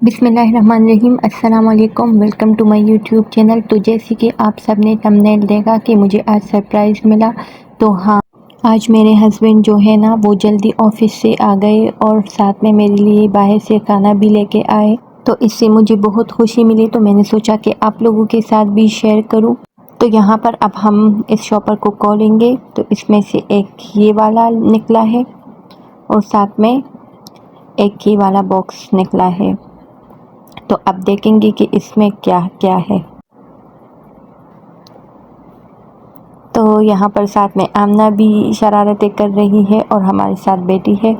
बिस्मिल्लाहिर्रहमानिर्रहीम। अस्सलाम वालेकुम। Welcome to my YouTube channel. तो जैसे कि आप सबने थंबनेल देखा कि मुझे आज सरप्राइज़ मिला, तो हाँ, आज मेरे हस्बैंड जो है ना वो जल्दी ऑफिस से आ गए और साथ में मेरे लिए बाहर से खाना भी लेके आए। तो इससे मुझे बहुत खुशी मिली, तो मैंने सोचा कि आप लोगों के साथ भी शेयर करूँ। तो यहाँ पर अब हम इस शॉपर को खोलेंगे, तो इसमें से एक ये वाला निकला है और साथ में एक ये वाला बॉक्स निकला है। तो अब देखेंगे कि इसमें क्या क्या है। तो यहाँ पर साथ में आमना भी शरारतें कर रही है और हमारे साथ बैठी है।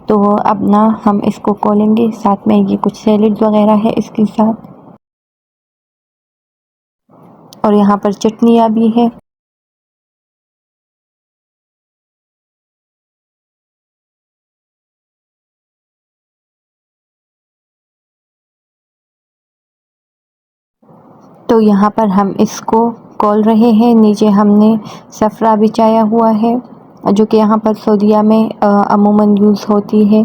तो अब ना हम इसको खोलेंगे, साथ में ये कुछ सैलेड वगैरह है इसके साथ, और यहाँ पर चटनियाँ भी है। तो यहाँ पर हम इसको खोल रहे हैं। नीचे हमने सफ़रा बिछाया हुआ है, जो कि यहाँ पर सऊदीया में अमूमन यूज़ होती है।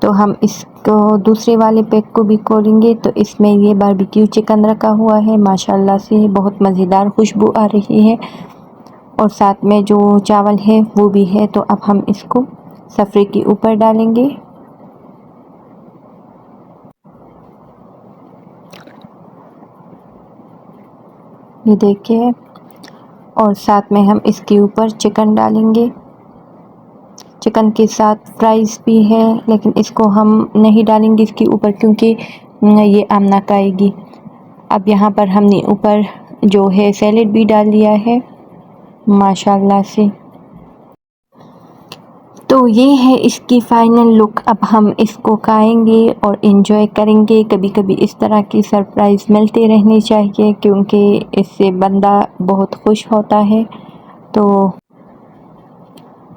तो हम इसको दूसरे वाले पैक को भी खोलेंगे। तो इसमें ये बारबेक्यू चिकन रखा हुआ है, माशाल्लाह से बहुत मज़ेदार खुशबू आ रही है, और साथ में जो चावल है वो भी है। तो अब हम इसको सफ़रे के ऊपर डालेंगे। ये देखिए, और साथ में हम इसके ऊपर चिकन डालेंगे। चिकन के साथ फ्राइज़ भी है, लेकिन इसको हम नहीं डालेंगे इसके ऊपर क्योंकि ये आमना खाएगी। अब यहाँ पर हमने ऊपर जो है सैलेड भी डाल दिया है, माशाल्लाह से। तो ये है इसकी फ़ाइनल लुक। अब हम इसको खाएंगे और इन्जॉय करेंगे। कभी कभी इस तरह की सरप्राइज़ मिलते रहने चाहिए, क्योंकि इससे बंदा बहुत खुश होता है।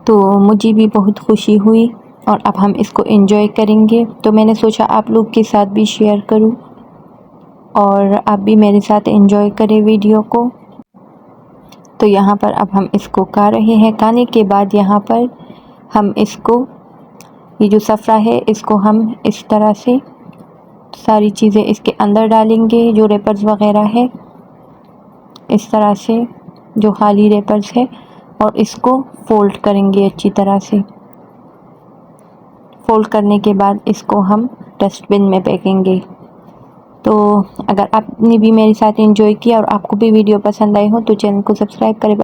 तो मुझे भी बहुत खुशी हुई, और अब हम इसको एंजॉय करेंगे। तो मैंने सोचा आप लोग के साथ भी शेयर करूं, और आप भी मेरे साथ एंजॉय करें वीडियो को। तो यहाँ पर अब हम इसको खा रहे हैं। खाने के बाद यहाँ पर हम इसको, ये जो सफ़रा है इसको हम इस तरह से सारी चीज़ें इसके अंदर डालेंगे, जो रेपर्स वगैरह है, इस तरह से जो खाली रेपर्स है, और इसको फ़ोल्ड करेंगे अच्छी तरह से। फ़ोल्ड करने के बाद इसको हम डस्टबिन में फेंकेंगे। तो अगर आपने भी मेरे साथ एंजॉय किया और आपको भी वीडियो पसंद आई हो तो चैनल को सब्सक्राइब करें।